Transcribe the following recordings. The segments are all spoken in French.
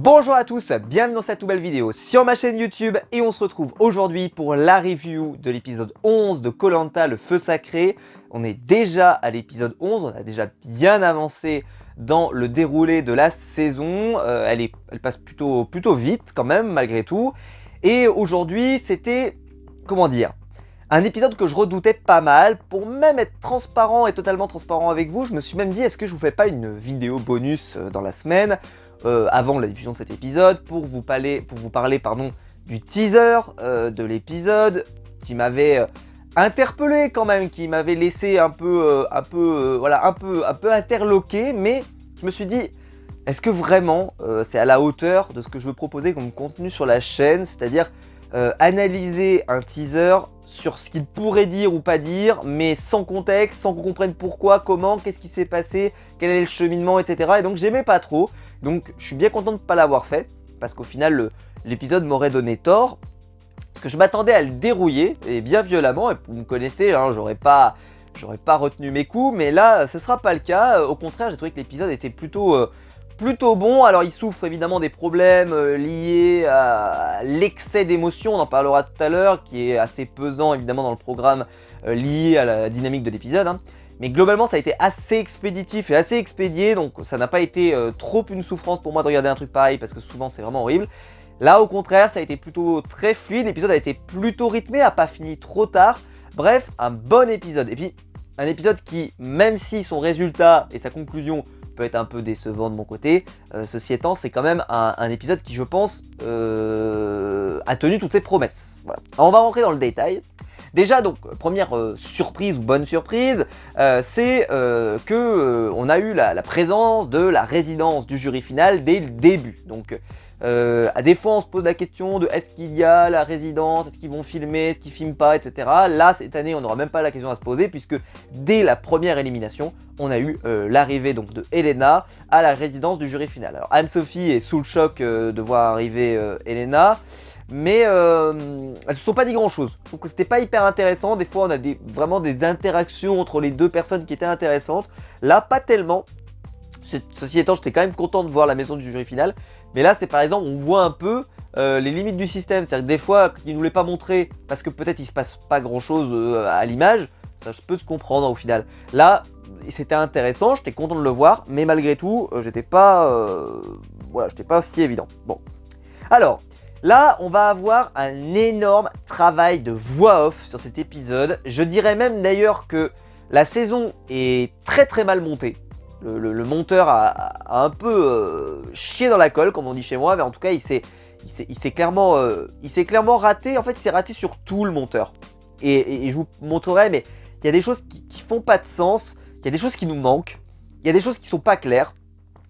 Bonjour à tous, bienvenue dans cette nouvelle vidéo sur ma chaîne YouTube et on se retrouve aujourd'hui pour la review de l'épisode 11 de Koh Lanta, le feu sacré. On est déjà à l'épisode 11, on a déjà bien avancé dans le déroulé de la saison. Elle passe plutôt vite quand même malgré tout. Et aujourd'hui c'était, comment dire, un épisode que je redoutais pas mal. Pour même être transparent et totalement transparent avec vous, je me suis même dit est-ce que je vous fais pas une vidéo bonus dans la semaine avant la diffusion de cet épisode pour vous parler du teaser de l'épisode qui m'avait interpellé quand même, qui m'avait laissé un peu interloqué, mais je me suis dit est-ce que vraiment c'est à la hauteur de ce que je veux proposer comme contenu sur la chaîne, c'est-à-dire analyser un teaser sur ce qu'il pourrait dire ou pas dire, mais sans contexte, sans qu'on comprenne pourquoi, comment, qu'est-ce qui s'est passé, quel est le cheminement, etc. Et donc j'aimais pas trop, donc je suis bien content de ne pas l'avoir fait, parce qu'au final l'épisode m'aurait donné tort, parce que je m'attendais à le dérouiller, et bien violemment, et vous me connaissez, hein, j'aurais pas retenu mes coups, mais là ce sera pas le cas. Au contraire, j'ai trouvé que l'épisode était plutôt bon. Alors il souffre évidemment des problèmes liés à l'excès d'émotion, on en parlera tout à l'heure, qui est assez pesant évidemment dans le programme lié à la dynamique de l'épisode, hein. Mais globalement ça a été assez expéditif et assez expédié, donc ça n'a pas été trop une souffrance pour moi de regarder un truc pareil, parce que souvent c'est vraiment horrible. Là au contraire ça a été plutôt très fluide, l'épisode a été plutôt rythmé, a pas fini trop tard. Bref, un bon épisode, et puis un épisode qui, même si son résultat et sa conclusion peut être un peu décevant de mon côté, ceci étant, c'est quand même un épisode qui, je pense, a tenu toutes ses promesses. Voilà. Alors, on va rentrer dans le détail. Déjà, donc, première surprise ou bonne surprise, c'est qu'on a eu la présence de la résidence du jury final dès le début. Donc, des fois, on se pose la question de est-ce qu'il y a la résidence, est-ce qu'ils vont filmer, est-ce qu'ils filment pas, etc. Là, cette année, on n'aura même pas la question à se poser, puisque dès la première élimination, on a eu l'arrivée donc de Elena à la résidence du jury final. Alors, Anne-Sophie est sous le choc de voir arriver Elena, mais elles ne se sont pas dit grand-chose. Je trouve que c'était pas hyper intéressant. Des fois, on a vraiment des interactions entre les deux personnes qui étaient intéressantes. Là, pas tellement. Ceci étant, j'étais quand même content de voir la maison du jury final. Mais là, c'est par exemple, on voit un peu les limites du système. C'est-à-dire que des fois, ils ne nous l'ont pas montré parce que peut-être il ne se passe pas grand-chose à l'image. Ça peut se comprendre au final. Là, c'était intéressant, j'étais content de le voir. Mais malgré tout, j'étais pas aussi évident. Bon. Alors, là, on va avoir un énorme travail de voix off sur cet épisode. Je dirais même d'ailleurs que la saison est très très mal montée. Le monteur a un peu chié dans la colle, comme on dit chez moi, mais en tout cas, il s'est clairement raté. En fait, il s'est raté sur tout, le monteur. Et je vous montrerai, mais il y a des choses qui font pas de sens, il y a des choses qui nous manquent, il y a des choses qui sont pas claires.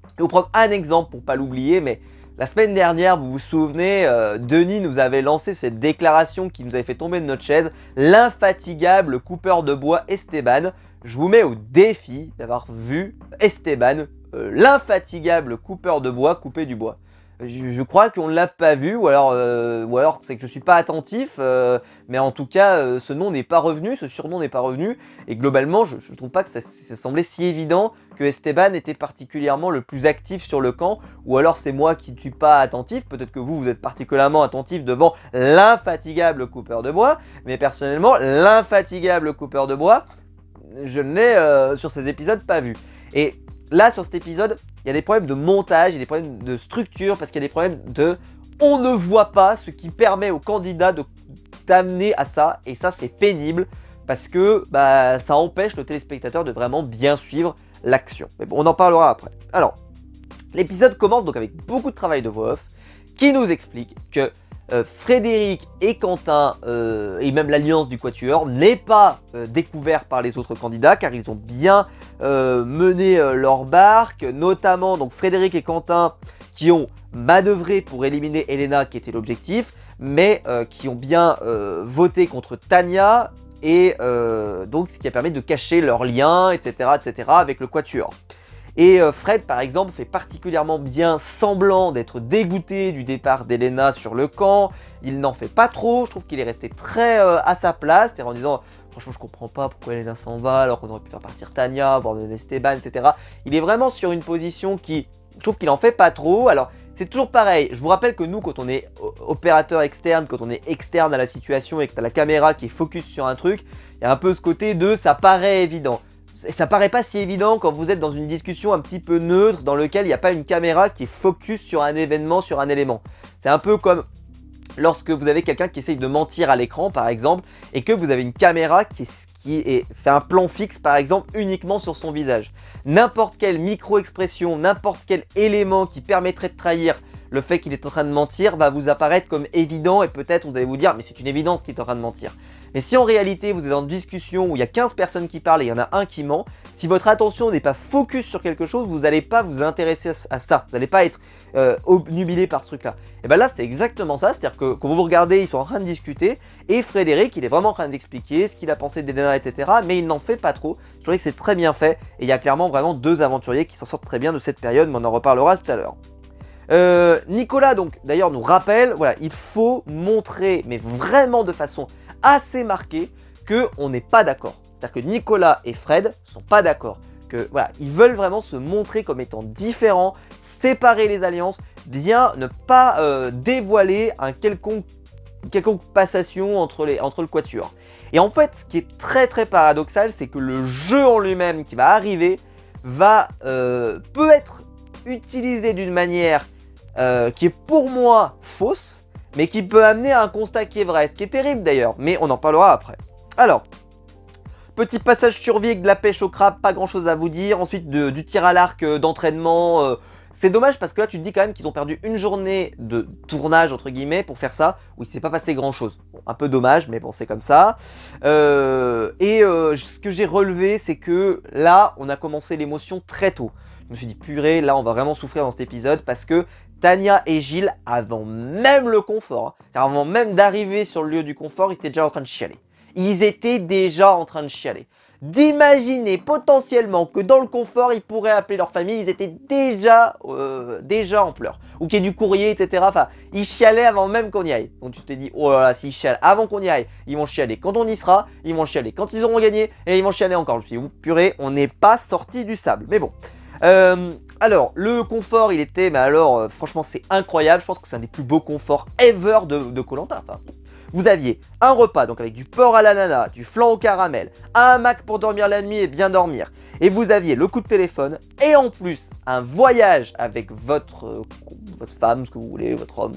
Je vais vous prendre un exemple pour pas l'oublier, mais la semaine dernière, vous vous souvenez, Denis nous avait lancé cette déclaration qui nous avait fait tomber de notre chaise, l'infatigable coupeur de bois Esteban. Je vous mets au défi d'avoir vu Esteban, l'infatigable coupeur de bois, couper du bois. Je crois qu'on ne l'a pas vu, ou alors c'est que je ne suis pas attentif, mais en tout cas, ce nom n'est pas revenu, ce surnom n'est pas revenu, et globalement, je ne trouve pas que ça semblait si évident que Esteban était particulièrement le plus actif sur le camp, ou alors c'est moi qui ne suis pas attentif, peut-être que vous êtes particulièrement attentif devant l'infatigable coupeur de bois, mais personnellement, l'infatigable coupeur de bois, je ne l'ai sur ces épisodes pas vu. Et là, sur cet épisode, il y a des problèmes de montage, il y a des problèmes de structure, parce qu'il y a des problèmes de... On ne voit pas, ce qui permet au candidat d'amener à ça, et ça c'est pénible, parce que ça empêche le téléspectateur de vraiment bien suivre l'action. Mais bon, on en parlera après. Alors, l'épisode commence donc avec beaucoup de travail de voix off, qui nous explique que Frédéric et Quentin, et même l'alliance du Quatuor, n'est pas découvert par les autres candidats, car ils ont bien mené leur barque, notamment donc Frédéric et Quentin qui ont manœuvré pour éliminer Elena, qui était l'objectif, mais qui ont bien voté contre Tania, et donc ce qui a permis de cacher leurs liens, etc., avec le Quatuor. Et Fred, par exemple, fait particulièrement bien semblant d'être dégoûté du départ d'Elena sur le camp. Il n'en fait pas trop, je trouve qu'il est resté très à sa place, c'est-à-dire en disant « Franchement, je comprends pas pourquoi Elena s'en va, alors qu'on aurait pu faire partir Tania, voire même Esteban, etc. » Il est vraiment sur une position qui, je trouve qu'il en fait pas trop. Alors, c'est toujours pareil. Je vous rappelle que nous, quand on est opérateur externe, quand on est externe à la situation et que tu as la caméra qui est focus sur un truc, il y a un peu ce côté de ça paraît évident. Ça paraît pas si évident quand vous êtes dans une discussion un petit peu neutre dans lequel il n'y a pas une caméra qui est focus sur un événement, sur un élément. C'est un peu comme lorsque vous avez quelqu'un qui essaye de mentir à l'écran par exemple et que vous avez une caméra qui fait un plan fixe par exemple uniquement sur son visage. N'importe quelle micro-expression, n'importe quel élément qui permettrait de trahir le fait qu'il est en train de mentir va vous apparaître comme évident et peut-être vous allez vous dire mais c'est une évidence qu'il est en train de mentir. Mais si en réalité vous êtes dans une discussion où il y a 15 personnes qui parlent et il y en a un qui ment, si votre attention n'est pas focus sur quelque chose, vous n'allez pas vous intéresser à ça, vous n'allez pas être obnubilé par ce truc là. Et bien là c'est exactement ça, c'est à dire que quand vous regardez ils sont en train de discuter et Frédéric il est vraiment en train d'expliquer ce qu'il a pensé d'Elena etc. mais il n'en fait pas trop, je trouvais que c'est très bien fait et il y a clairement vraiment deux aventuriers qui s'en sortent très bien de cette période mais on en reparlera tout à l'heure. Nicolas donc d'ailleurs nous rappelle, voilà, il faut montrer mais vraiment de façon assez marquée qu'on n'est pas d'accord. C'est-à-dire que Nicolas et Fred sont pas d'accord, que voilà, ils veulent vraiment se montrer comme étant différents, séparer les alliances, bien ne pas dévoiler un quelconque passation entre le quatuor. Et en fait, ce qui est très très paradoxal, c'est que le jeu en lui-même qui va arriver peut être utilisé d'une manière qui est pour moi fausse, mais qui peut amener à un constat qui est vrai, ce qui est terrible d'ailleurs, mais on en parlera après. Alors, petit passage survie avec de la pêche au crabe, pas grand chose à vous dire. Ensuite, du tir à l'arc d'entraînement. C'est dommage parce que là, tu te dis quand même qu'ils ont perdu une journée de tournage, entre guillemets, pour faire ça, où il ne s'est pas passé grand chose. Bon, un peu dommage, mais bon, c'est comme ça. Ce que j'ai relevé, c'est que là, on a commencé l'émotion très tôt. Je me suis dit, purée, là, on va vraiment souffrir dans cet épisode parce que Tania et Gilles, avant même le confort, hein, avant même d'arriver sur le lieu du confort, ils étaient déjà en train de chialer. Ils étaient déjà en train de chialer. D'imaginer potentiellement que dans le confort, ils pourraient appeler leur famille, ils étaient déjà en pleurs. Ou qu'il y ait du courrier, etc. Enfin, ils chialaient avant même qu'on y aille. Donc tu t'es dit, oh là là, s'ils chialent avant qu'on y aille, ils vont chialer quand on y sera, ils vont chialer quand ils auront gagné, et ils vont chialer encore. Je me suis dit, purée, on n'est pas sorti du sable. Mais bon. Alors, le confort, il était, mais alors, franchement, c'est incroyable. Je pense que c'est un des plus beaux conforts ever de Koh-Lanta. Enfin, vous aviez un repas, donc avec du porc à l'ananas, du flan au caramel, un hamac pour dormir la nuit et bien dormir. Et vous aviez le coup de téléphone et en plus, un voyage avec votre femme, ce que vous voulez, votre homme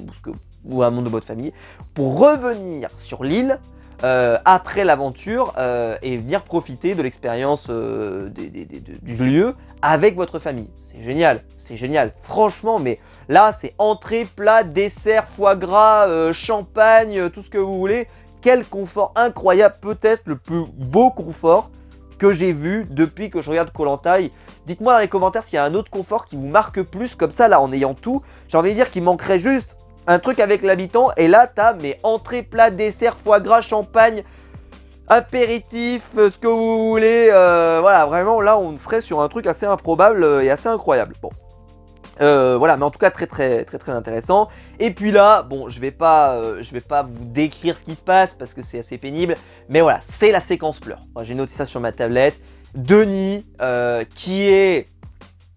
ou un membre de votre famille, pour revenir sur l'île après l'aventure et venir profiter de l'expérience du lieu avec votre famille. C'est génial, franchement, mais là c'est entrée, plat, dessert, foie gras, champagne, tout ce que vous voulez. Quel confort incroyable, peut-être le plus beau confort que j'ai vu depuis que je regarde Koh-Lanta. Dites-moi dans les commentaires s'il y a un autre confort qui vous marque plus, comme ça là en ayant tout. J'ai envie de dire qu'il manquerait juste un truc avec l'habitant et là t'as mes entrées, plat, dessert, foie gras, champagne, apéritif, ce que vous voulez, voilà, vraiment là on serait sur un truc assez improbable et assez incroyable. Bon, voilà, mais en tout cas très intéressant. Et puis là, bon, je vais pas vous décrire ce qui se passe parce que c'est assez pénible, mais voilà, c'est la séquence pleurs. J'ai noté ça sur ma tablette. Denis, qui est,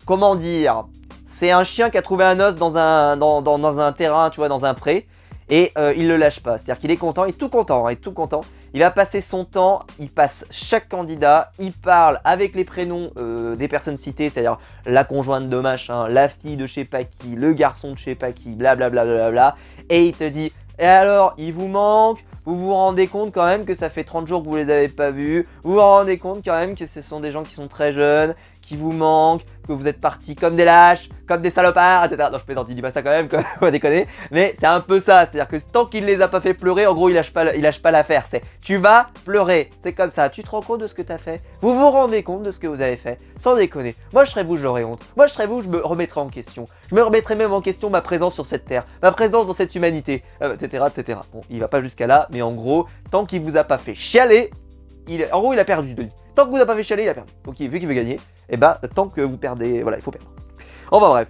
comment dire, c'est un chien qui a trouvé un os dans un terrain, tu vois, dans un pré. Et il le lâche pas, c'est-à-dire qu'il est content, il est tout content, hein, il est tout content. Il va passer son temps, il passe chaque candidat, il parle avec les prénoms des personnes citées, c'est-à-dire la conjointe de machin, la fille de je sais pas qui, le garçon de je sais pas qui, blablabla, blablabla. Et il te dit, et alors, il vous manque, vous vous rendez compte quand même que ça fait 30 jours que vous les avez pas vus, vous vous rendez compte quand même que ce sont des gens qui sont très jeunes, qui vous manquent, que vous êtes partis comme des lâches, comme des salopards, etc. Non, je plaisante, il dit pas ça quand même, on va déconner. Mais c'est un peu ça, c'est-à-dire que tant qu'il les a pas fait pleurer, en gros, il lâche pas l'affaire. C'est, tu vas pleurer, c'est comme ça. Tu te rends compte de ce que tu as fait? Vous vous rendez compte de ce que vous avez fait? Sans déconner. Moi, je serais vous, j'aurais honte. Moi, je serais vous, je me remettrais en question. Je me remettrais même en question ma présence sur cette terre, ma présence dans cette humanité, etc., etc. Bon, il va pas jusqu'à là, mais en gros, tant qu'il vous a pas fait chialer, en gros, il a perdu, Denis. Tant que vous a pas fait chialer, il a perdu. Ok, vu qu'il veut gagner, et bah, tant que vous perdez, voilà, il faut perdre. Enfin bref.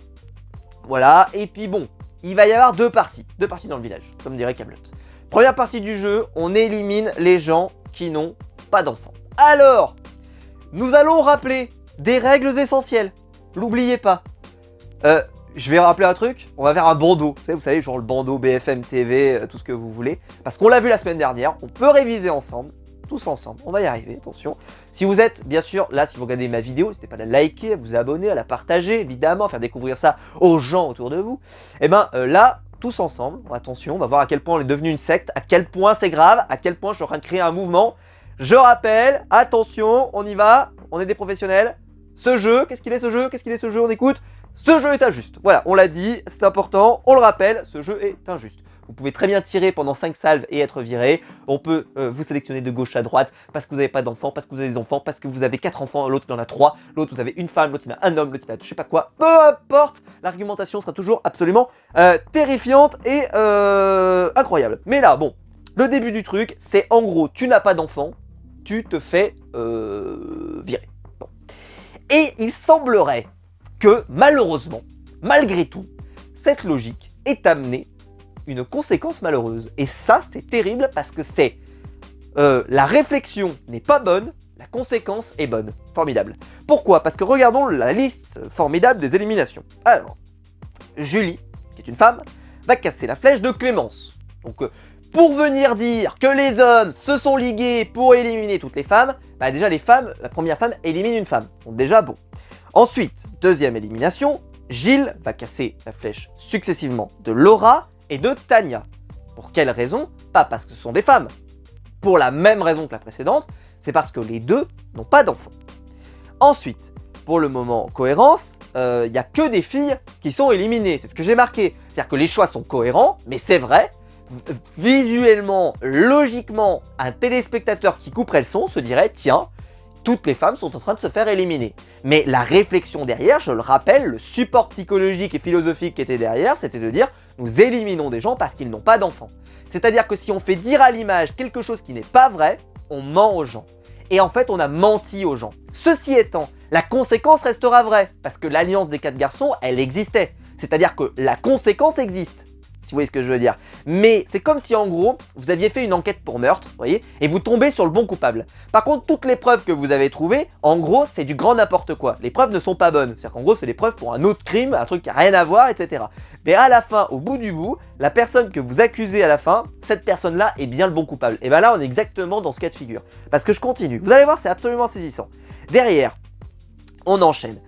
Voilà, et puis bon, il va y avoir deux parties dans le village, comme dirait Kaamelott. Première partie du jeu, on élimine les gens qui n'ont pas d'enfants. Alors, nous allons rappeler des règles essentielles. N'oubliez pas. je vais rappeler un truc, on va faire un bandeau, vous savez, genre le bandeau BFM TV, tout ce que vous voulez, parce qu'on l'a vu la semaine dernière, on peut réviser ensemble, tous ensemble, on va y arriver, attention. Si vous êtes, bien sûr, là, si vous regardez ma vidéo, n'hésitez pas à la liker, à vous abonner, à la partager, évidemment, à faire découvrir ça aux gens autour de vous. Et ben là, tous ensemble, attention, on va voir à quel point on est devenu une secte, à quel point c'est grave, à quel point je suis en train de créer un mouvement. Je rappelle, attention, on y va, on est des professionnels. Ce jeu, qu'est-ce qu'il est ce jeu? Qu'est-ce qu'il est ce jeu? On écoute. Ce jeu est injuste. Voilà, on l'a dit, c'est important, on le rappelle, ce jeu est injuste. Vous pouvez très bien tirer pendant 5 salves et être viré. On peut vous sélectionner de gauche à droite parce que vous n'avez pas d'enfants, parce que vous avez des enfants, parce que vous avez 4 enfants, l'autre il en a 3, l'autre vous avez une femme, l'autre il a un homme, l'autre il a je sais pas quoi. Peu importe, l'argumentation sera toujours absolument terrifiante et incroyable. Mais là, bon, le début du truc, c'est en gros, tu n'as pas d'enfant, tu te fais virer. Bon. Et il semblerait que malheureusement, malgré tout, cette logique est amenée une conséquence malheureuse. Et ça, c'est terrible parce que c'est la réflexion n'est pas bonne, la conséquence est bonne. Formidable. Pourquoi? Parce que regardons la liste formidable des éliminations. Alors, Julie, qui est une femme, va casser la flèche de Clémence. Donc, pour venir dire que les hommes se sont ligués pour éliminer toutes les femmes, bah déjà les femmes, la première femme élimine une femme. Donc déjà bon. Ensuite, deuxième élimination, Gilles va casser la flèche successivement de Laura et de Tania. Pour quelle raison? Pas parce que ce sont des femmes. Pour la même raison que la précédente, c'est parce que les deux n'ont pas d'enfants. Ensuite, pour le moment cohérence, il n'y a que des filles qui sont éliminées. C'est ce que j'ai marqué. C'est-à-dire que les choix sont cohérents, mais c'est vrai. Visuellement, logiquement, un téléspectateur qui couperait le son se dirait « Tiens, toutes les femmes sont en train de se faire éliminer ». Mais la réflexion derrière, je le rappelle, le support psychologique et philosophique qui était derrière, c'était de dire « Nous éliminons des gens parce qu'ils n'ont pas d'enfants ». C'est-à-dire que si on fait dire à l'image quelque chose qui n'est pas vrai, on ment aux gens. Et en fait, on a menti aux gens. Ceci étant, la conséquence restera vraie, parce que l'alliance des 4 garçons, elle existait. C'est-à-dire que la conséquence existe. Si vous voyez ce que je veux dire. Mais c'est comme si en gros, vous aviez fait une enquête pour meurtre, vous voyez, et vous tombez sur le bon coupable. Par contre, toutes les preuves que vous avez trouvées, en gros, c'est du grand n'importe quoi. Les preuves ne sont pas bonnes. C'est-à-dire qu'en gros, c'est des preuves pour un autre crime, un truc qui n'a rien à voir, etc. Mais à la fin, au bout du bout, la personne que vous accusez à la fin, cette personne-là est bien le bon coupable. Et bien là, on est exactement dans ce cas de figure. Parce que je continue. Vous allez voir, c'est absolument saisissant. Derrière, on enchaîne.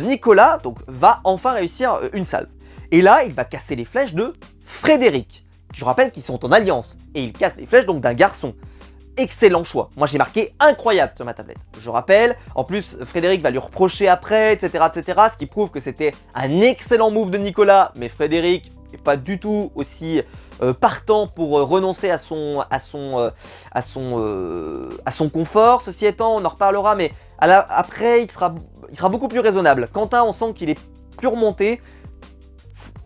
Nicolas donc, va enfin réussir une salve. Et là, il va casser les flèches de Frédéric. Je rappelle qu'ils sont en alliance. Et il casse les flèches donc d'un garçon. Excellent choix. Moi, j'ai marqué incroyable sur ma tablette. Je rappelle, en plus, Frédéric va lui reprocher après, etc., etc. Ce qui prouve que c'était un excellent move de Nicolas. Mais Frédéric n'est pas du tout aussi partant pour renoncer à son confort. Ceci étant, on en reparlera, mais après, il sera beaucoup plus raisonnable. Quentin, on sent qu'il est plus remonté.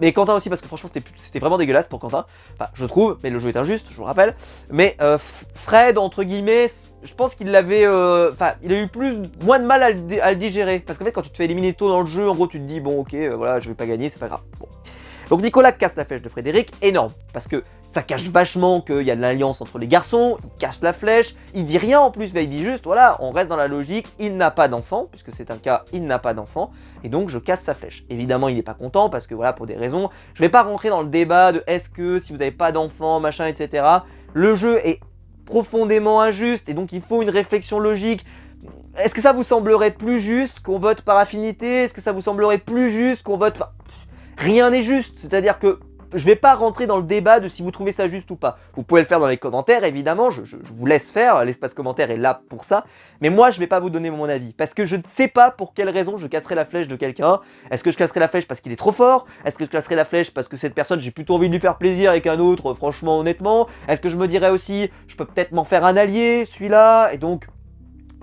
Mais Quentin aussi, parce que franchement c'était vraiment dégueulasse pour Quentin. Enfin, je trouve, mais le jeu est injuste, je vous le rappelle. Mais Fred, entre guillemets, je pense qu'il l'avait... Enfin, il a eu moins de mal à le digérer. Parce qu'en fait, quand tu te fais éliminer tôt dans le jeu, en gros, tu te dis, bon, ok, voilà, je vais pas gagner, c'est pas grave. Bon. Donc Nicolas casse la flèche de Frédéric, énorme. Parce que ça cache vachement qu'il y a de l'alliance entre les garçons, il cache la flèche, il dit rien en plus, il dit juste, voilà, on reste dans la logique, il n'a pas d'enfant, puisque c'est un cas, il n'a pas d'enfant, et donc je casse sa flèche. Évidemment, il n'est pas content, parce que voilà, pour des raisons, je vais pas rentrer dans le débat de est-ce que, si vous n'avez pas d'enfant, machin, etc. Le jeu est profondément injuste, et donc il faut une réflexion logique. Est-ce que ça vous semblerait plus juste qu'on vote par affinité? Est-ce que ça vous semblerait plus juste qu'on vote par... Rien n'est juste, c'est-à-dire que je vais pas rentrer dans le débat de si vous trouvez ça juste ou pas. Vous pouvez le faire dans les commentaires, évidemment, je vous laisse faire, l'espace commentaire est là pour ça. Mais moi, je vais pas vous donner mon avis, parce que je ne sais pas pour quelle raison je casserai la flèche de quelqu'un. Est-ce que je casserai la flèche parce qu'il est trop fort? Est-ce que je casserai la flèche parce que cette personne, j'ai plutôt envie de lui faire plaisir avec un autre, franchement, honnêtement? Est-ce que je me dirais aussi, je peux peut-être m'en faire un allié, celui-là, et donc...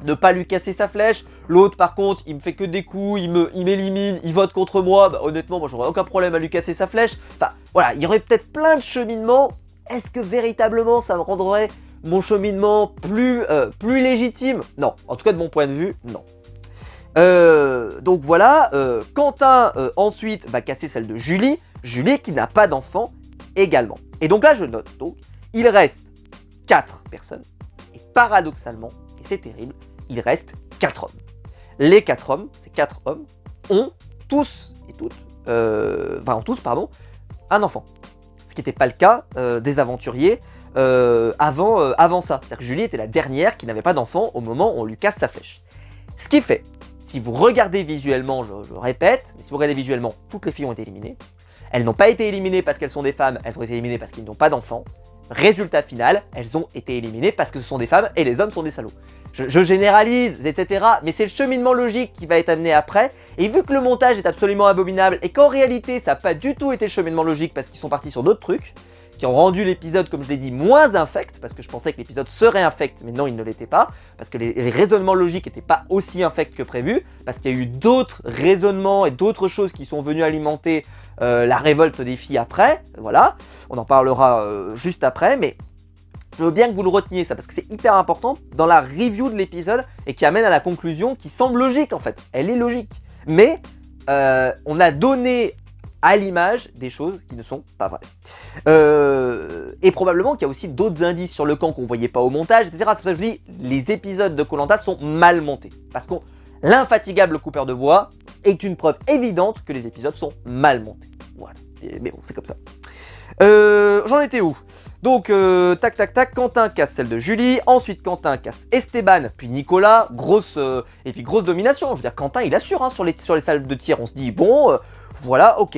ne pas lui casser sa flèche. L'autre par contre il me fait que des coups, il m'élimine, il vote contre moi, bah, honnêtement moi j'aurais aucun problème à lui casser sa flèche. Enfin voilà, il y aurait peut-être plein de cheminements. Est-ce que véritablement ça me rendrait mon cheminement plus légitime? Non, en tout cas de mon point de vue, non. Donc voilà, Quentin ensuite va casser celle de Julie, Julie qui n'a pas d'enfant également. Et donc là je note, donc il reste 4 personnes, et paradoxalement, et c'est terrible, il reste 4 hommes. Les 4 hommes, ces 4 hommes, ont tous et toutes un enfant. Ce qui n'était pas le cas des aventuriers avant ça. C'est-à-dire que Julie était la dernière qui n'avait pas d'enfant au moment où on lui casse sa flèche. Ce qui fait, si vous regardez visuellement, je répète, mais si vous regardez visuellement, toutes les filles ont été éliminées. Elles n'ont pas été éliminées parce qu'elles sont des femmes, elles ont été éliminées parce qu'ils n'ont pas d'enfants. Résultat final, elles ont été éliminées parce que ce sont des femmes et les hommes sont des salauds. Je généralise, etc. Mais c'est le cheminement logique qui va être amené après. Et vu que le montage est absolument abominable et qu'en réalité, ça n'a pas du tout été le cheminement logique parce qu'ils sont partis sur d'autres trucs, qui ont rendu l'épisode, comme je l'ai dit, moins infect, parce que je pensais que l'épisode serait infect, mais non, il ne l'était pas, parce que les raisonnements logiques n'étaient pas aussi infects que prévu, parce qu'il y a eu d'autres raisonnements et d'autres choses qui sont venus alimenter la révolte des filles après, voilà, on en parlera juste après, mais je veux bien que vous le reteniez ça, parce que c'est hyper important dans la review de l'épisode, et qui amène à la conclusion qui semble logique en fait, elle est logique, mais on a donné à l'image des choses qui ne sont pas vraies. Et probablement qu'il y a aussi d'autres indices sur le camp qu'on ne voyait pas au montage, etc. C'est pour ça que je dis, les épisodes de Koh-Lanta sont mal montés, parce que l'infatigable coupeur de bois est une preuve évidente que les épisodes sont mal montés. Voilà, mais bon, c'est comme ça. J'en étais où? Donc, tac, tac, tac, Quentin casse celle de Julie, ensuite Quentin casse Esteban, puis Nicolas, et puis grosse domination. Je veux dire, Quentin, il assure hein, sur les salves de tir, on se dit, bon, voilà, ok.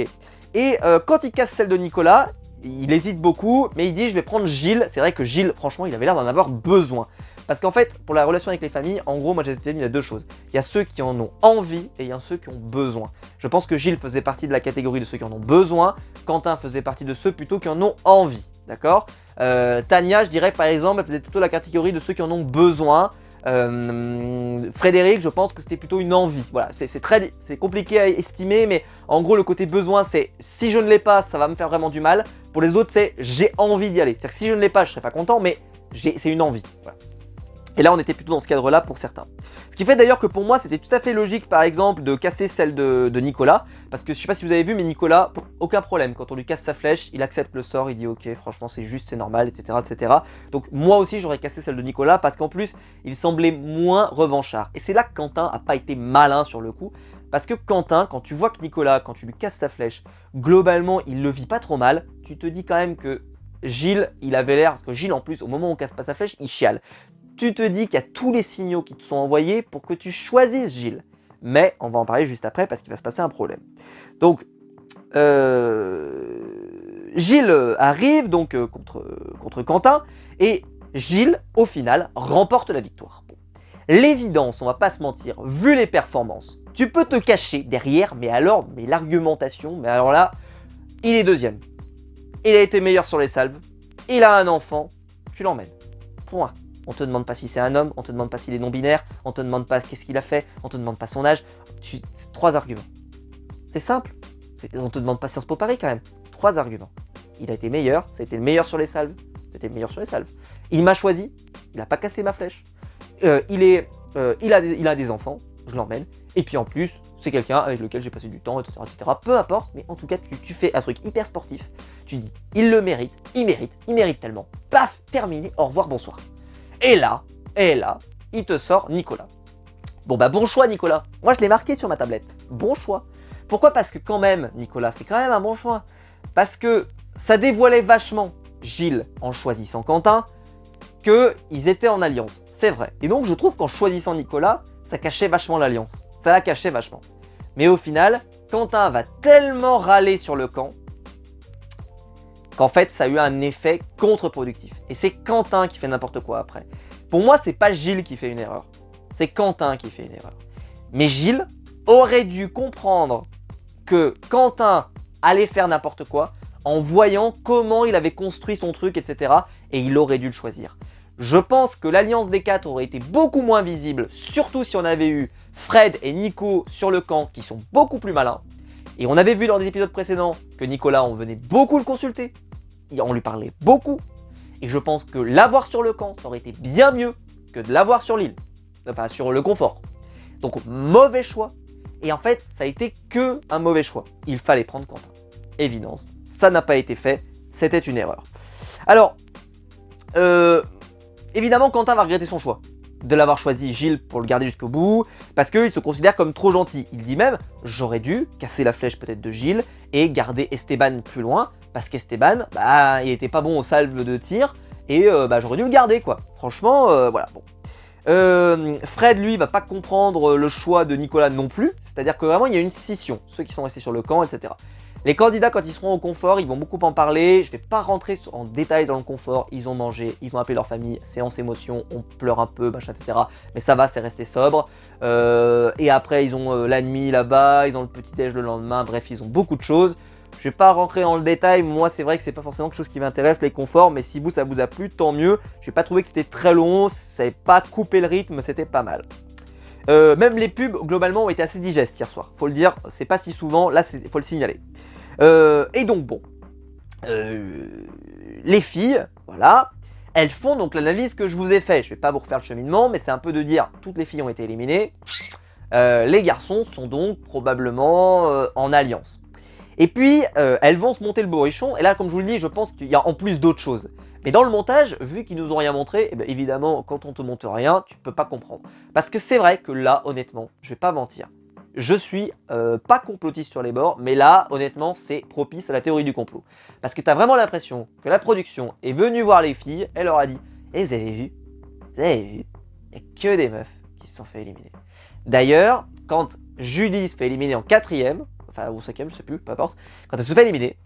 Et quand il casse celle de Nicolas, il hésite beaucoup, mais il dit, je vais prendre Gilles. C'est vrai que Gilles, franchement, il avait l'air d'en avoir besoin. Parce qu'en fait, pour la relation avec les familles, en gros, moi j'ai été mis à deux choses. Il y a ceux qui en ont envie et il y a ceux qui ont besoin. Je pense que Gilles faisait partie de la catégorie de ceux qui en ont besoin. Quentin faisait partie de ceux plutôt qui en ont envie. D'accord? Tania, je dirais par exemple, elle faisait plutôt la catégorie de ceux qui en ont besoin. Frédéric, je pense que c'était plutôt une envie. Voilà, c'est compliqué à estimer, mais en gros, le côté besoin, c'est si je ne l'ai pas, ça va me faire vraiment du mal. Pour les autres, c'est j'ai envie d'y aller. C'est-à-dire que si je ne l'ai pas, je ne serais pas content, mais c'est une envie. Voilà. Et là, on était plutôt dans ce cadre-là pour certains. Ce qui fait d'ailleurs que pour moi, c'était tout à fait logique, par exemple, de casser celle de Nicolas. Parce que je sais pas si vous avez vu, mais Nicolas, aucun problème. Quand on lui casse sa flèche, il accepte le sort, il dit ok, franchement, c'est juste, c'est normal, etc., etc. Donc moi aussi, j'aurais cassé celle de Nicolas parce qu'en plus, il semblait moins revanchard. Et c'est là que Quentin a pas été malin sur le coup. Parce que Quentin, quand tu vois que Nicolas, quand tu lui casses sa flèche, globalement, il le vit pas trop mal, tu te dis quand même que Gilles, il avait l'air, parce que Gilles, en plus, au moment où on casse pas sa flèche, il chiale. Tu te dis qu'il y a tous les signaux qui te sont envoyés pour que tu choisisses Gilles. Mais on va en parler juste après parce qu'il va se passer un problème. Donc, Gilles arrive donc contre Quentin et Gilles, au final, remporte la victoire. Bon. L'évidence, on va pas se mentir, vu les performances, tu peux te cacher derrière, mais l'argumentation, mais alors là, il est deuxième. Il a été meilleur sur les salves, il a un enfant, tu l'emmènes. Point. On te demande pas si c'est un homme, on te demande pas s'il est non-binaire, on te demande pas qu'est-ce qu'il a fait, on te demande pas son âge. C'est 3 arguments. C'est simple. On te demande pas Sciences Po Paris quand même. 3 arguments. Il a été meilleur, ça a été le meilleur sur les salves. C'était le meilleur sur les salves. Il m'a choisi, il a pas cassé ma flèche. Il a des enfants, je l'emmène. Et puis en plus, c'est quelqu'un avec lequel j'ai passé du temps, etc., etc. Peu importe, mais en tout cas, tu fais un truc hyper sportif. Tu dis, il le mérite, il mérite tellement. Paf, terminé, au revoir, bonsoir. Et là, il te sort Nicolas. Bon bah bon choix Nicolas. Moi je l'ai marqué sur ma tablette. Bon choix. Pourquoi? Parce que quand même, Nicolas, c'est quand même un bon choix. Parce que ça dévoilait vachement Gilles en choisissant Quentin qu'ils étaient en alliance. C'est vrai. Et donc je trouve qu'en choisissant Nicolas, ça cachait vachement l'alliance. Ça la cachait vachement. Mais au final, Quentin va tellement râler sur le camp qu'en fait, ça a eu un effet contre-productif. Et c'est Quentin qui fait n'importe quoi après. Pour moi, c'est pas Gilles qui fait une erreur. C'est Quentin qui fait une erreur. Mais Gilles aurait dû comprendre que Quentin allait faire n'importe quoi en voyant comment il avait construit son truc, etc. Et il aurait dû le choisir. Je pense que l'alliance des 4 aurait été beaucoup moins visible, surtout si on avait eu Fred et Nico sur le camp qui sont beaucoup plus malins. Et on avait vu dans des épisodes précédents que Nicolas, on venait beaucoup le consulter. On lui parlait beaucoup. Et je pense que l'avoir sur le camp, ça aurait été bien mieux que de l'avoir sur l'île. Enfin, sur le confort. Donc, mauvais choix. Et en fait, ça a été que un mauvais choix. Il fallait prendre Quentin. Évidence. Ça n'a pas été fait. C'était une erreur. Alors, évidemment, Quentin va regretter son choix. de l'avoir choisi Gilles pour le garder jusqu'au bout, parce qu'il se considère comme trop gentil. Il dit même, j'aurais dû casser la flèche peut-être de Gilles et garder Esteban plus loin, parce qu'Esteban, bah, il était pas bon aux salves de tir, et bah, j'aurais dû le garder, quoi. Franchement, voilà, bon. Fred, lui, va pas comprendre le choix de Nicolas non plus, c'est-à-dire que vraiment, il y a une scission, ceux qui sont restés sur le camp, etc. Les candidats, quand ils seront au confort, ils vont beaucoup en parler. Je ne vais pas rentrer en détail dans le confort. Ils ont mangé, ils ont appelé leur famille, séance émotion, on pleure un peu, machin, etc. Mais ça va, c'est resté sobre. Et après, ils ont la nuit là-bas, ils ont le petit-déj le lendemain. Bref, ils ont beaucoup de choses. Je ne vais pas rentrer dans le détail. Moi, c'est vrai que c'est pas forcément quelque chose qui m'intéresse, les conforts. Mais si vous, ça vous a plu, tant mieux. Je n'ai pas trouvé que c'était très long. Ça n'avait pas coupé le rythme, c'était pas mal. Même les pubs, globalement, ont été assez digestes hier soir. Faut le dire, c'est pas si souvent. Là, faut le signaler. Et donc bon, les filles, voilà, elles font donc l'analyse que je vous ai fait. Je vais pas vous refaire le cheminement, mais c'est un peu de dire, toutes les filles ont été éliminées. Les garçons sont donc probablement en alliance. Et puis, elles vont se monter le bourrichon. Et là, comme je vous le dis, je pense qu'il y a en plus d'autres choses. Mais dans le montage, vu qu'ils nous ont rien montré, eh bien, évidemment, quand on te montre rien, tu peux pas comprendre. Parce que c'est vrai que là, honnêtement, je vais pas mentir. Je suis pas complotiste sur les bords, mais là, honnêtement, c'est propice à la théorie du complot. Parce que tu as vraiment l'impression que la production est venue voir les filles, elle leur a dit « Et vous avez vu, il n'y a que des meufs qui se sont fait éliminer. » D'ailleurs, quand Julie se fait éliminer en 4ème, enfin ou 5ème, je sais plus, peu importe, quand elle se fait éliminer,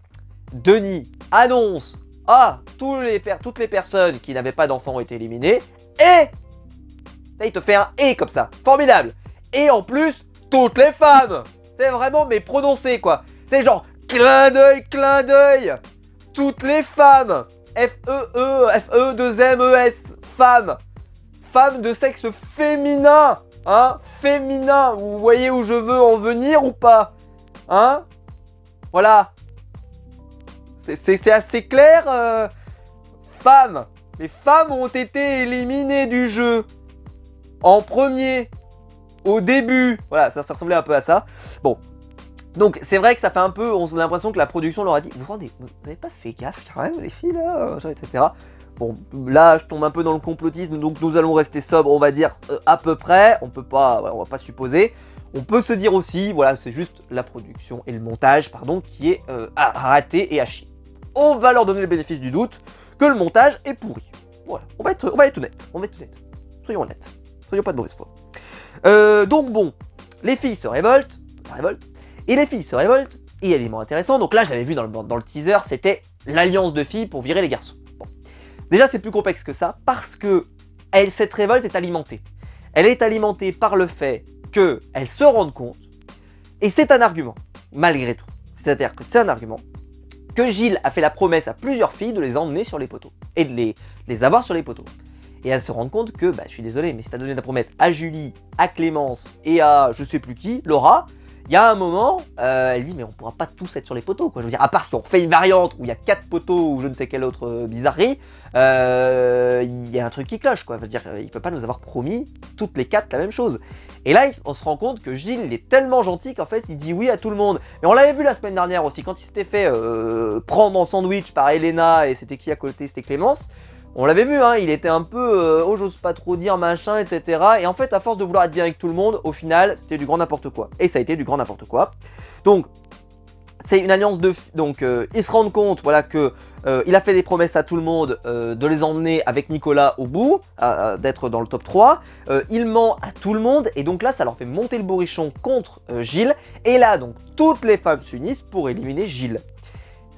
Denis annonce « Ah, toutes les personnes qui n'avaient pas d'enfants ont été éliminées, et... » Là, il te fait un « et » comme ça, formidable. Et en plus... toutes les femmes. C'est vraiment, mais prononcé, quoi. C'est genre, clin d'œil. Toutes les femmes. F-E-2-M-E-S. Femmes. Femmes de sexe féminin. Hein, féminin. Vous voyez où je veux en venir ou pas? Hein? Voilà. C'est assez clair. Femmes. Les femmes ont été éliminées du jeu. En premier. Au début, voilà, ça ressemblait un peu à ça. Bon, donc c'est vrai que ça fait un peu, on a l'impression que la production leur a dit, vous n'avez pas fait gaffe quand même les filles là, etc. Bon, là je tombe un peu dans le complotisme, donc nous allons rester sobres, on va dire à peu près. On peut pas, voilà, on va pas supposer. On peut se dire aussi, voilà, c'est juste la production et le montage, pardon, qui est raté et à chier. On va leur donner le bénéfice du doute que le montage est pourri. Voilà, on va être honnête, soyons honnêtes, soyons pas de mauvaise foi. Donc bon, les filles se révoltent, et les filles se révoltent, et il y a des éléments intéressants. Donc là, je l'avais vu dans le teaser, c'était l'alliance de filles pour virer les garçons. Bon. Déjà, c'est plus complexe que ça, parce que cette révolte est alimentée. Elle est alimentée par le fait qu'elles se rendent compte, et c'est un argument, malgré tout. C'est-à-dire que c'est un argument, que Gilles a fait la promesse à plusieurs filles de les emmener sur les poteaux, et de les avoir sur les poteaux. Et elle se rend compte que, bah, je suis désolé, mais si t'as donné ta promesse à Julie, à Clémence et à je sais plus qui, Laura, il y a un moment, elle dit mais on pourra pas tous être sur les poteaux, quoi. Je veux dire, à part si on refait une variante où il y a 4 poteaux ou je ne sais quelle autre bizarrerie, il y a un truc qui cloche, quoi. Je veux dire, il peut pas nous avoir promis toutes les 4 la même chose. Et là, on se rend compte que Gilles, il est tellement gentil qu'en fait, il dit oui à tout le monde. Mais on l'avait vu la semaine dernière aussi, quand il s'était fait prendre en sandwich par Elena et c'était qui à côté, c'était Clémence. On l'avait vu, hein, il était un peu oh j'ose pas trop dire machin, etc. Et en fait, à force de vouloir être bien avec tout le monde, au final, c'était du grand n'importe quoi. Et ça a été du grand n'importe quoi. Donc, c'est une alliance de... Donc, ils se rendent compte, voilà, que il a fait des promesses à tout le monde de les emmener avec Nicolas au bout, d'être dans le top 3. Il ment à tout le monde, et donc là, ça leur fait monter le bourrichon contre Gilles. Et là, donc, toutes les femmes s'unissent pour éliminer Gilles.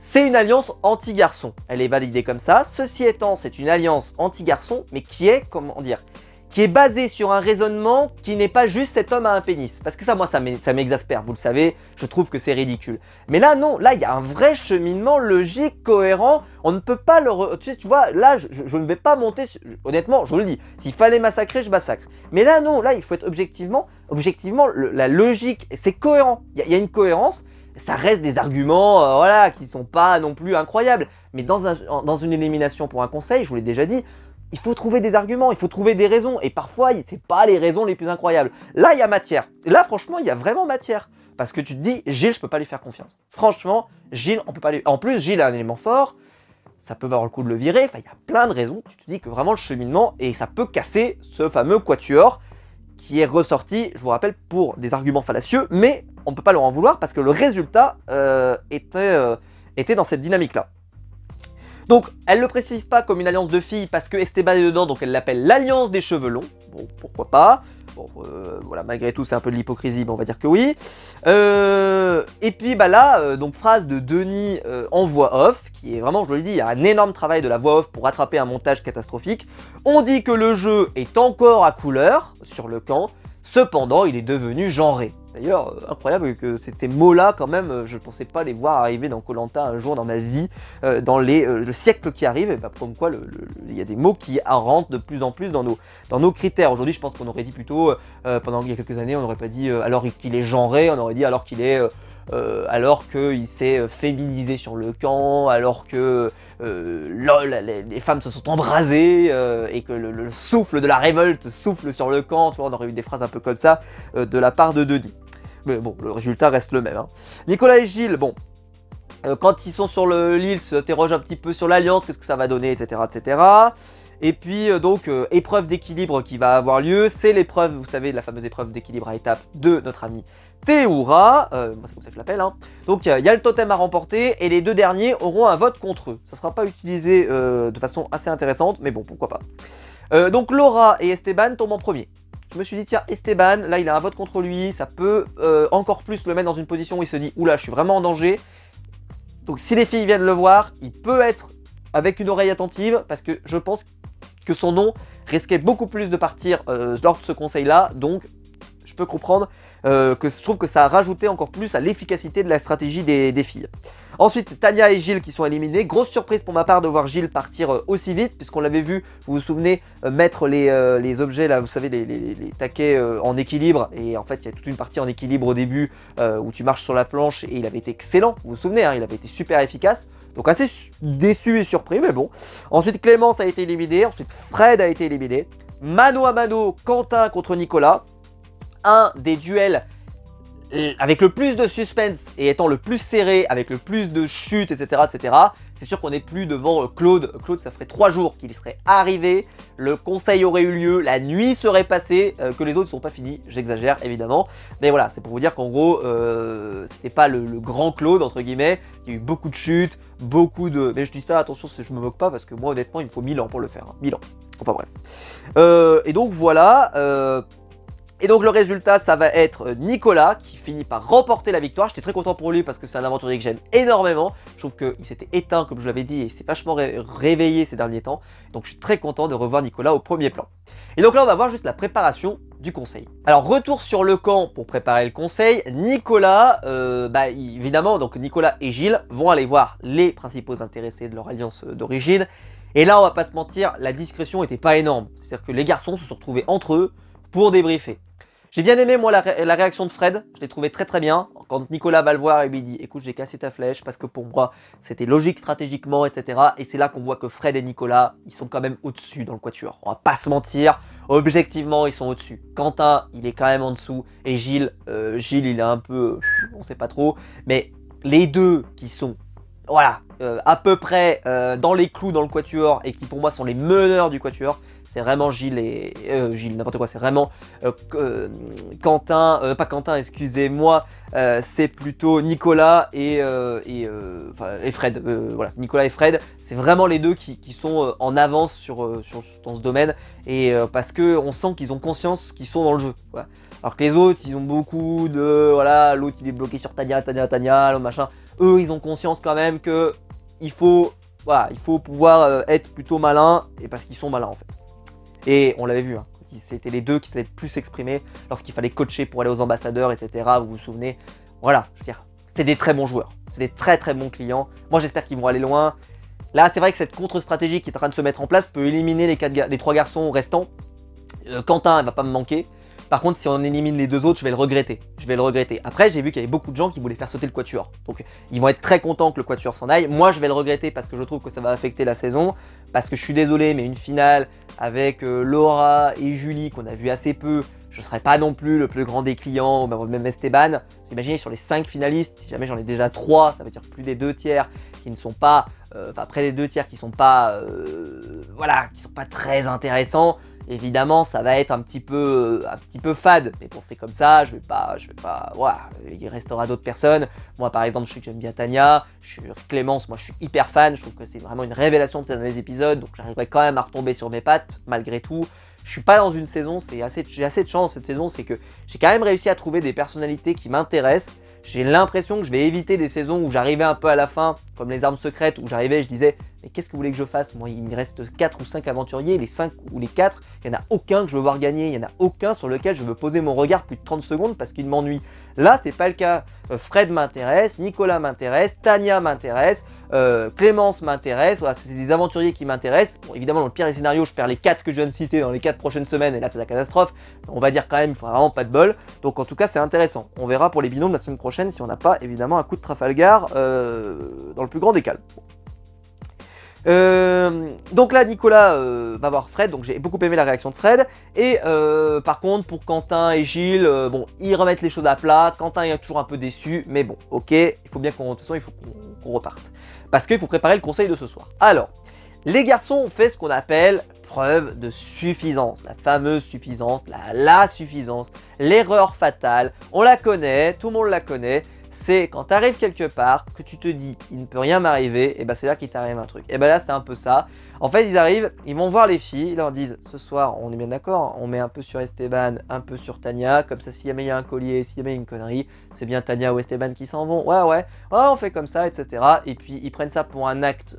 C'est une alliance anti-garçon, elle est validée comme ça. Ceci étant, c'est une alliance anti-garçon, mais qui est, comment dire, qui est basée sur un raisonnement qui n'est pas juste cet homme a un pénis. Parce que ça, moi, ça m'exaspère, vous le savez, je trouve que c'est ridicule. Mais là, non, là, il y a un vrai cheminement logique, cohérent. On ne peut pas le... Tu vois, là, je ne vais pas monter... Honnêtement, je vous le dis, s'il fallait massacrer, je massacre. Mais là, non, là, il faut être objectivement, la logique, c'est cohérent. Il y a une cohérence. Ça reste des arguments voilà, qui ne sont pas non plus incroyables. Mais dans une élimination pour un conseil, je vous l'ai déjà dit, il faut trouver des arguments, il faut trouver des raisons. Et parfois, c'est pas les raisons les plus incroyables. Là, il y a matière. Là, franchement, il y a vraiment matière. Parce que tu te dis, Gilles, je peux pas lui faire confiance. Franchement, Gilles, on peut pas lui... En plus, Gilles a un élément fort. ça peut valoir le coup de le virer. Enfin, il y a plein de raisons. Tu te dis que vraiment le cheminement, et ça peut casser ce fameux quatuor qui est ressorti, je vous rappelle, pour des arguments fallacieux, mais on ne peut pas leur en vouloir parce que le résultat était dans cette dynamique-là. Donc, elle ne le précise pas comme une alliance de filles parce que Esteban est dedans, donc elle l'appelle l'alliance des cheveux longs. Bon, pourquoi pas. Bon, voilà, malgré tout, c'est un peu de l'hypocrisie, mais on va dire que oui. Et puis, bah là, donc phrase de Denis en voix off, qui est vraiment, je vous l'ai dit, il y a un énorme travail de la voix off pour rattraper un montage catastrophique. On dit que le jeu est encore à couleur sur le camp, cependant, il est devenu genré. D'ailleurs, incroyable que ces mots-là, quand même, je ne pensais pas les voir arriver dans Koh Lanta un jour dans ma vie, dans le siècle qui arrive, et bah, comme quoi il y a des mots qui rentrent de plus en plus dans nos critères. Aujourd'hui, je pense qu'on aurait dit plutôt, pendant il y a quelques années, on n'aurait pas dit alors qu'il est genré, on aurait dit alors qu'il est... alors qu'il s'est féminisé sur le camp, alors que les femmes se sont embrasées et que le souffle de la révolte souffle sur le camp, tu vois, on aurait eu des phrases un peu comme ça de la part de Denis. Mais bon, le résultat reste le même. Hein. Nicolas et Gilles, bon, quand ils sont sur l'île, ils s'interrogent un petit peu sur l'alliance, qu'est-ce que ça va donner, etc. etc. Et puis donc, épreuve d'équilibre qui va avoir lieu, c'est l'épreuve, vous savez, la fameuse épreuve d'équilibre à étapes de notre ami Théoura, moi c'est comme ça que je l'appelle, hein. Donc il y a le totem à remporter et les deux derniers auront un vote contre eux. Ça ne sera pas utilisé de façon assez intéressante, mais bon, pourquoi pas. Donc Laura et Esteban tombent en premier. Je me suis dit, tiens, Esteban, là il a un vote contre lui, ça peut encore plus le mettre dans une position où il se dit, oula, je suis vraiment en danger. Donc si les filles viennent le voir, il peut être avec une oreille attentive, parce que je pense que son nom risquait beaucoup plus de partir lors de ce conseil-là, donc je peux comprendre que je trouve que ça a rajouté encore plus à l'efficacité de la stratégie des filles. Ensuite, Tania et Gilles qui sont éliminés. Grosse surprise pour ma part de voir Gilles partir aussi vite, puisqu'on l'avait vu, vous vous souvenez, mettre les objets, là, vous savez, les taquets en équilibre. Et en fait, il y a toute une partie en équilibre au début où tu marches sur la planche et il avait été excellent, vous vous souvenez, hein, il avait été super efficace. Donc assez déçu et surpris, mais bon. Ensuite, Clémence a été éliminé. Ensuite, Fred a été éliminé. Mano à mano, Quentin contre Nicolas. Un des duels avec le plus de suspense et étant le plus serré, avec le plus de chutes, etc. etc. C'est sûr qu'on n'est plus devant Claude. Claude, ça ferait 3 jours qu'il serait arrivé. Le conseil aurait eu lieu, la nuit serait passée, que les autres ne sont pas finis. J'exagère, évidemment. Mais voilà, c'est pour vous dire qu'en gros, c'était pas le grand Claude, entre guillemets. Il y a eu beaucoup de chutes, beaucoup de... Mais je dis ça, attention, je me moque pas, parce que moi, honnêtement, il me faut 1000 ans pour le faire. Hein. 1000 ans. Enfin bref. Et donc, voilà... Et donc le résultat, ça va être Nicolas qui finit par remporter la victoire. J'étais très content pour lui parce que c'est un aventurier que j'aime énormément. Je trouve qu'il s'était éteint, comme je l'avais dit, et il s'est vachement réveillé ces derniers temps. Donc je suis très content de revoir Nicolas au premier plan. Et donc là, on va voir juste la préparation du conseil. Alors retour sur le camp pour préparer le conseil. Nicolas, évidemment, donc Nicolas et Gilles vont aller voir les principaux intéressés de leur alliance d'origine. Et là, on va pas se mentir, la discrétion n'était pas énorme. C'est-à-dire que les garçons se sont retrouvés entre eux pour débriefer. J'ai bien aimé moi la réaction de Fred, je l'ai trouvé très très bien. Quand Nicolas va le voir et lui dit écoute, j'ai cassé ta flèche parce que pour moi c'était logique stratégiquement, etc. Et c'est là qu'on voit que Fred et Nicolas, ils sont quand même au-dessus dans le quatuor. On va pas se mentir, objectivement ils sont au-dessus. Quentin, il est quand même en dessous. Et Gilles, il est un peu, on sait pas trop. Mais les deux qui sont, voilà, à peu près dans les clous dans le quatuor et qui pour moi sont les meneurs du quatuor, c'est vraiment Gilles et... Gilles, n'importe quoi, c'est vraiment Quentin, pas Quentin, excusez-moi, c'est plutôt Nicolas et Fred. Voilà, Nicolas et Fred, c'est vraiment les deux qui sont en avance dans ce domaine. Et parce qu'on sent qu'ils ont conscience qu'ils sont dans le jeu. Voilà. Alors que les autres, ils ont beaucoup de... Voilà, l'autre il est bloqué sur Tania, le machin. Eux, ils ont conscience quand même que il faut pouvoir être plutôt malin, et parce qu'ils sont malins en fait. Et on l'avait vu, hein, c'était les deux qui s'étaient plus exprimés lorsqu'il fallait coacher pour aller aux ambassadeurs, etc. Vous vous souvenez? Voilà, je veux dire, c'est des très bons joueurs, c'est des très très bons clients. Moi j'espère qu'ils vont aller loin. Là c'est vrai que cette contre-stratégie qui est en train de se mettre en place peut éliminer les 3 garçons restants. Quentin, il va pas me manquer. Par contre, si on élimine les 2 autres, je vais le regretter. Après, j'ai vu qu'il y avait beaucoup de gens qui voulaient faire sauter le quatuor. Donc, ils vont être très contents que le quatuor s'en aille. Moi, je vais le regretter parce que je trouve que ça va affecter la saison. Parce que je suis désolé, mais une finale avec Laura et Julie, qu'on a vu assez peu, je ne serai pas non plus le plus grand des clients, même Esteban. Vous imaginez sur les 5 finalistes, si jamais j'en ai déjà 3, ça veut dire plus des 2 tiers qui ne sont pas, enfin près des 2 tiers qui sont pas, voilà, qui sont pas très intéressants. Évidemment, ça va être un petit peu fade, mais bon, c'est comme ça, je vais pas, voilà, il restera d'autres personnes. Moi, par exemple, je sais que j'aime bien Tania, Clémence, moi, je suis hyper fan, je trouve que c'est vraiment une révélation de ces derniers épisodes, donc j'arriverai quand même à retomber sur mes pattes, malgré tout. Je suis pas dans une saison, j'ai assez de chance cette saison, c'est que j'ai quand même réussi à trouver des personnalités qui m'intéressent. J'ai l'impression que je vais éviter des saisons où j'arrivais un peu à la fin, comme les armes secrètes, où j'arrivais et je disais « Mais qu'est-ce que vous voulez que je fasse? Moi, il me reste 4 ou 5 aventuriers, les 5 ou les 4, il n'y en a aucun que je veux voir gagner, il n'y en a aucun sur lequel je veux poser mon regard plus de 30 secondes parce qu'il m'ennuie. » Là, c'est pas le cas. Fred m'intéresse, Nicolas m'intéresse, Tania m'intéresse, Clémence m'intéresse, voilà, c'est des aventuriers qui m'intéressent. Bon, évidemment, dans le pire des scénarios, je perds les 4 que je viens de citer dans les 4 prochaines semaines, et là, c'est la catastrophe. On va dire quand même, il ne faudra vraiment pas de bol. Donc, en tout cas, c'est intéressant. On verra pour les binômes la semaine prochaine si on n'a pas, évidemment, un coup de Trafalgar dans le plus grand des calmes. Donc là Nicolas va voir Fred, donc j'ai beaucoup aimé la réaction de Fred. Et par contre pour Quentin et Gilles, bon, ils remettent les choses à plat. Quentin est toujours un peu déçu, mais bon, ok, il faut bien qu'on, de toute façon, il faut qu'on reparte. Parce qu'il faut préparer le conseil de ce soir. Alors, les garçons ont fait ce qu'on appelle preuve de suffisance, la fameuse suffisance, la suffisance, l'erreur fatale, on la connaît, tout le monde la connaît. C'est quand tu arrives quelque part, que tu te dis il ne peut rien m'arriver, et ben c'est là qu'il t'arrive un truc. Et ben là c'est un peu ça. En fait ils arrivent, ils vont voir les filles, ils leur disent ce soir on est bien d'accord, on met un peu sur Esteban, un peu sur Tania, comme ça si jamais il y a un collier, si jamais il y a une connerie, c'est bien Tania ou Esteban qui s'en vont. Ouais on fait comme ça, etc. Et puis ils prennent ça pour un acte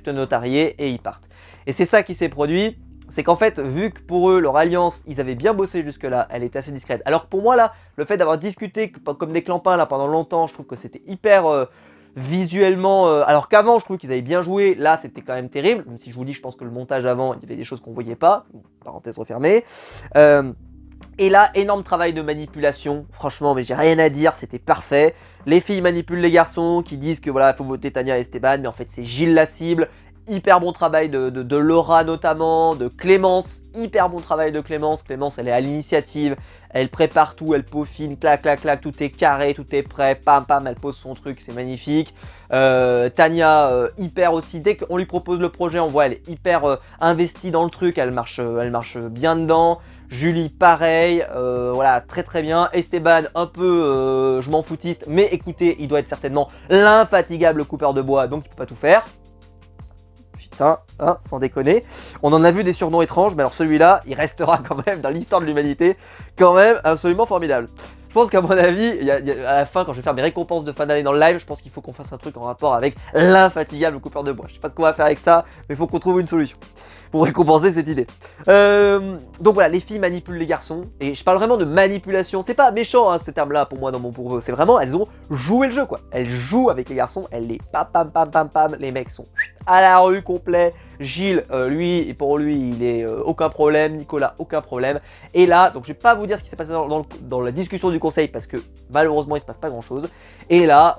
notarié et ils partent. Et c'est ça qui s'est produit. C'est qu'en fait, vu que pour eux, leur alliance, ils avaient bien bossé jusque-là, elle était assez discrète. Alors que pour moi, là, le fait d'avoir discuté comme des clampins là pendant longtemps, je trouve que c'était hyper visuellement... alors qu'avant, je trouve qu'ils avaient bien joué, là, c'était quand même terrible. Même si je vous dis, je pense que le montage avant, il y avait des choses qu'on voyait pas. Parenthèse refermée. Et là, énorme travail de manipulation. Franchement, mais j'ai rien à dire, c'était parfait. Les filles manipulent les garçons qui disent que voilà, il faut voter Tania et Esteban, mais en fait, c'est Gilles la cible. Hyper bon travail de Laura notamment, de Clémence, hyper bon travail de Clémence. Clémence, elle est à l'initiative, elle prépare tout, elle peaufine, clac, clac, clac, tout est carré, tout est prêt, pam, pam, elle pose son truc, c'est magnifique. Tania, hyper aussi, dès qu'on lui propose le projet, on voit, elle est hyper investie dans le truc, elle marche bien dedans. Julie, pareil, voilà, très très bien. Esteban, un peu, je m'en foutiste, mais écoutez, il doit être certainement l'infatigable coupeur de bois, donc il peut pas tout faire. Putain, hein, sans déconner. On en a vu des surnoms étranges, mais alors celui-là, il restera quand même dans l'histoire de l'humanité, quand même absolument formidable. Je pense qu'à mon avis, à la fin, quand je vais faire mes récompenses de fin d'année dans le live, je pense qu'il faut qu'on fasse un truc en rapport avec l'infatigable coupeur de bois. Je sais pas ce qu'on va faire avec ça, mais il faut qu'on trouve une solution pour récompenser cette idée. Donc voilà, les filles manipulent les garçons, et je parle vraiment de manipulation. C'est pas méchant hein, ce terme-là pour moi dans mon propos. C'est vraiment, elles ont joué le jeu quoi. Elles jouent avec les garçons, elles les pam pam pam pam pam. Les mecs sont à la rue complet. Gilles, lui, et pour lui, il est aucun problème. Nicolas, aucun problème. Et là, donc je vais pas vous dire ce qui s'est passé dans la discussion du conseil parce que malheureusement il se passe pas grand chose. Et là,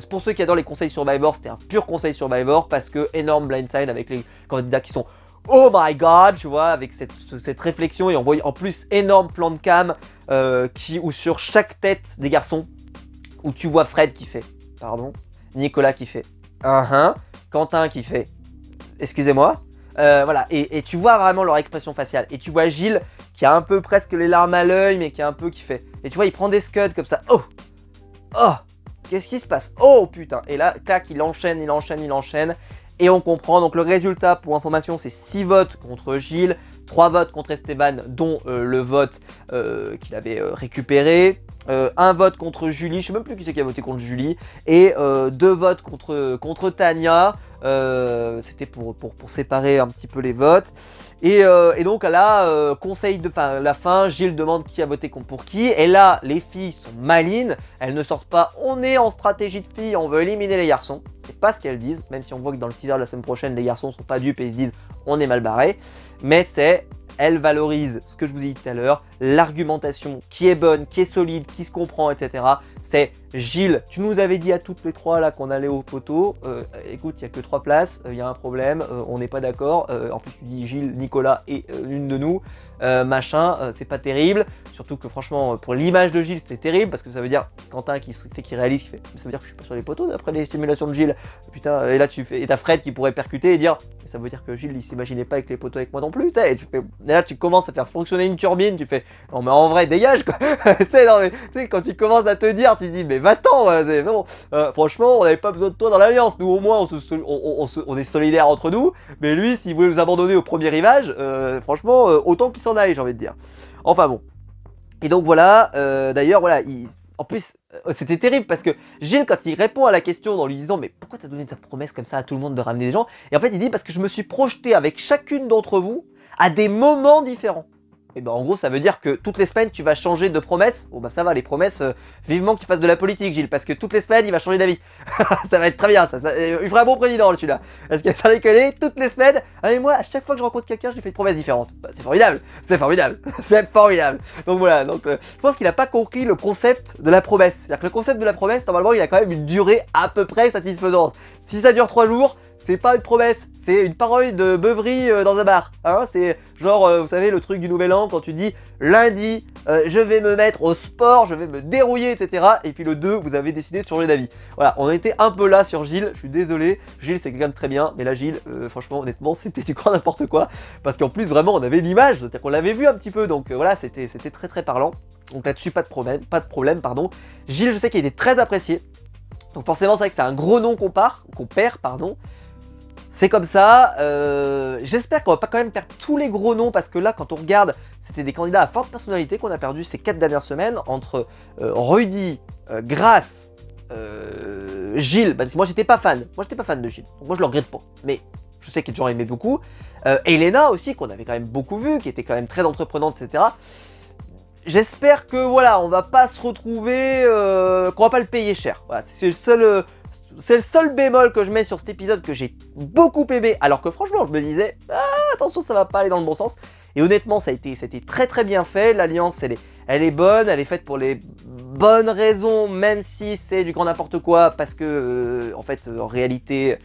pour ceux qui adorent les conseils Survivor, c'était un pur conseil Survivor parce que énorme blindside avec les candidats qui sont oh my god, tu vois, avec cette réflexion et on voit en plus énorme plan de cam où sur chaque tête des garçons, où tu vois Fred qui fait, pardon, Nicolas qui fait, Quentin qui fait, excusez-moi, voilà, et tu vois vraiment leur expression faciale, et tu vois Gilles qui a un peu presque les larmes à l'œil, mais qui qui fait, et tu vois, il prend des scuds comme ça, oh, qu'est-ce qui se passe, oh putain, et là, clac, il enchaîne, et on comprend, donc le résultat pour information c'est 6 votes contre Gilles, 3 votes contre Esteban dont le vote qu'il avait récupéré, 1 vote contre Julie, je sais même plus qui c'est qui a voté contre Julie, et 2 votes contre Tania, c'était pour séparer un petit peu les votes. Et donc là, conseil de la fin, Gilles demande qui a voté pour qui. Et là, les filles sont malines. Elles ne sortent pas. On est en stratégie de filles, on veut éliminer les garçons. C'est pas ce qu'elles disent, même si on voit que dans le teaser de la semaine prochaine, les garçons sont pas dupes et ils se disent on est mal barré. Mais c'est elle valorise ce que je vous ai dit tout à l'heure, l'argumentation qui est bonne, qui est solide, qui se comprend, etc. C'est Gilles, tu nous avais dit à toutes les trois là qu'on allait au poteau, écoute, il n'y a que 3 places, il y a un problème, on n'est pas d'accord, en plus tu dis Gilles, Nicolas et l'une de nous, machin, c'est pas terrible, surtout que franchement pour l'image de Gilles c'était terrible, parce que ça veut dire Quentin qui réalise, qui fait, ça veut dire que je suis pas sur les poteaux d'après les simulations de Gilles, putain, et là tu fais, et t'as Fred qui pourrait percuter et dire, ça veut dire que Gilles il s'imaginait pas avec les poteaux avec moi non plus, et là tu commences à faire fonctionner une turbine, tu fais, non mais en vrai dégage quoi, tu sais quand tu commences à te dire, tu dis mais va-t'en, bon, franchement on n'avait pas besoin de toi dans l'alliance, nous au moins on est solidaires entre nous, mais lui s'il voulait nous abandonner au premier rivage, franchement autant qu'il s'en aille, j'ai envie de dire. Enfin bon, et donc voilà, d'ailleurs voilà, en plus c'était terrible parce que Gilles quand il répond à la question en lui disant mais pourquoi t'as donné ta promesse comme ça à tout le monde de ramener des gens, et en fait il dit parce que je me suis projeté avec chacune d'entre vous à des moments différents. Et ben en gros ça veut dire que toutes les semaines tu vas changer de promesse. Bon bah ça va, les promesses, vivement qu'il fasse de la politique Gilles, parce que toutes les semaines il va changer d'avis. Ça va être très bien ça, il fera un bon président celui-là. Parce qu'il va déconner toutes les semaines. Ah mais moi à chaque fois que je rencontre quelqu'un je lui fais une promesse différente. Bah, c'est formidable, c'est formidable, c'est formidable. Donc voilà, donc je pense qu'il n'a pas compris le concept de la promesse. C'est-à-dire que le concept de la promesse normalement il a quand même une durée à peu près satisfaisante. Si ça dure 3 jours, c'est pas une promesse, c'est une parole de beuverie dans un bar. Hein, c'est genre, vous savez, le truc du nouvel an quand tu dis lundi, je vais me mettre au sport, je vais me dérouiller, etc. Et puis le 2, vous avez décidé de changer d'avis. Voilà, on était un peu là sur Gilles, je suis désolé. Gilles, c'est quelqu'un de très bien, mais là, Gilles, franchement, honnêtement, c'était du grand n'importe quoi. Parce qu'en plus, vraiment, on avait l'image, c'est-à-dire qu'on l'avait vu un petit peu, donc voilà, c'était très très parlant. Donc là-dessus, pas de problème, pardon. Gilles, je sais qu'il était très apprécié. Donc forcément, c'est vrai que c'est un gros nom qu'on perd, pardon. C'est comme ça, j'espère qu'on va pas quand même perdre tous les gros noms parce que là quand on regarde, c'était des candidats à forte personnalité qu'on a perdu ces 4 dernières semaines entre Rudy, Grace, Gilles, bah, moi j'étais pas fan de Gilles, donc moi je le regrette pas, mais je sais qu'il y a des gens aimaient beaucoup, Elena aussi qu'on avait quand même beaucoup vu, qui était quand même très entreprenante, etc. J'espère que voilà, on va pas se retrouver, qu'on va pas le payer cher, voilà, c'est le seul bémol que je mets sur cet épisode que j'ai beaucoup aimé, alors que franchement je me disais ah, attention ça va pas aller dans le bon sens, et honnêtement ça a été très très bien fait, l'alliance elle est bonne, elle est faite pour les bonnes raisons, même si c'est du grand n'importe quoi, parce que en fait en réalité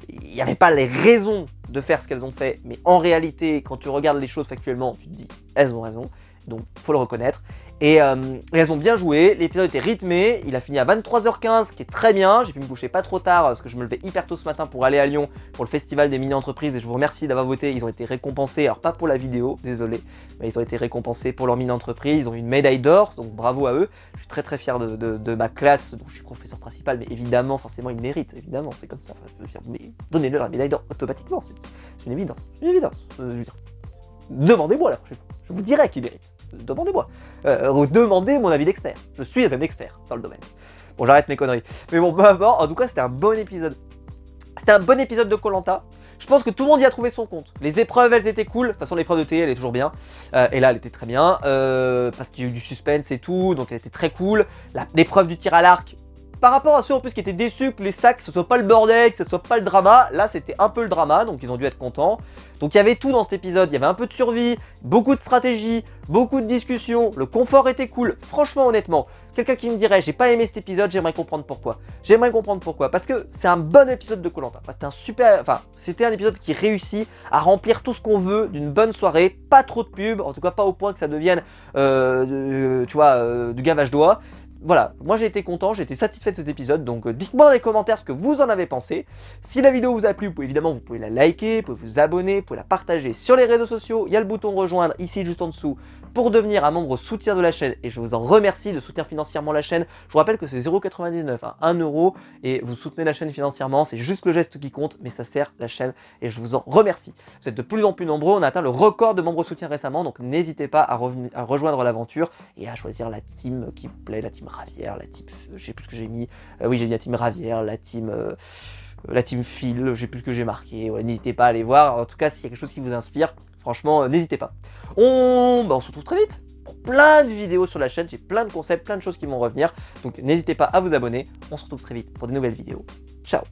il n'y avait pas les raisons de faire ce qu'elles ont fait, mais en réalité quand tu regardes les choses factuellement tu te dis elles ont raison, donc faut le reconnaître. Et elles ont bien joué, l'épisode était rythmé, il a fini à 23h15, ce qui est très bien, j'ai pu me coucher pas trop tard parce que je me levais hyper tôt ce matin pour aller à Lyon pour le festival des mini-entreprises et je vous remercie d'avoir voté, ils ont été récompensés, alors pas pour la vidéo, désolé, mais ils ont été récompensés pour leur mini-entreprise, ils ont eu une médaille d'or, donc bravo à eux, je suis très très fier de ma classe, dont je suis professeur principal, mais évidemment, forcément ils méritent, évidemment, c'est comme ça, mais donnez-leur la médaille d'or automatiquement, c'est une évidence, demandez-moi la prochaine fois, je vous dirai qu'ils méritent. Demandez-moi. Demandez mon avis d'expert. Je suis un expert dans le domaine. Bon, j'arrête mes conneries. Mais bon, peu importe. En tout cas, c'était un bon épisode. C'était un bon épisode de Koh-Lanta. Je pense que tout le monde y a trouvé son compte. Les épreuves, elles étaient cool. De toute façon, l'épreuve de thé, elle est toujours bien. Et là, elle était très bien. Parce qu'il y a eu du suspense et tout. Donc, elle était très cool. L'épreuve du tir à l'arc. Par rapport à ceux en plus qui étaient déçus que les sacs ce soit pas le bordel, que ce soit pas le drama, là c'était un peu le drama, donc ils ont dû être contents. Donc il y avait tout dans cet épisode, il y avait un peu de survie, beaucoup de stratégie, beaucoup de discussions, le confort était cool, franchement honnêtement. Quelqu'un qui me dirait j'ai pas aimé cet épisode, j'aimerais comprendre pourquoi. J'aimerais comprendre pourquoi, parce que c'est un bon épisode de Koh-Lanta. C'était un épisode qui réussit à remplir tout ce qu'on veut d'une bonne soirée, pas trop de pub, en tout cas pas au point que ça devienne du gavage d'oie. Voilà, moi j'ai été content, j'ai été satisfait de cet épisode, donc dites-moi dans les commentaires ce que vous en avez pensé. Si la vidéo vous a plu, vous pouvez la liker, vous pouvez vous abonner, vous pouvez la partager sur les réseaux sociaux. Il y a le bouton rejoindre ici juste en dessous pour devenir un membre soutien de la chaîne et je vous en remercie de soutenir financièrement la chaîne. Je vous rappelle que c'est 0,99 à 1 € et vous soutenez la chaîne financièrement, c'est juste le geste qui compte, mais ça sert la chaîne et je vous en remercie. Vous êtes de plus en plus nombreux, on a atteint le record de membres soutien récemment, donc n'hésitez pas à rejoindre l'aventure et à choisir la team qui vous plaît, la team Ravière, la team, je sais plus ce que j'ai mis, oui j'ai dit la team Ravière, la team Phil, je sais plus ce que j'ai marqué, ouais, n'hésitez pas à aller voir, en tout cas s'il y a quelque chose qui vous inspire, franchement n'hésitez pas. On se retrouve très vite pour plein de vidéos sur la chaîne, j'ai plein de concepts, plein de choses qui vont revenir, donc n'hésitez pas à vous abonner, on se retrouve très vite pour de nouvelles vidéos, ciao.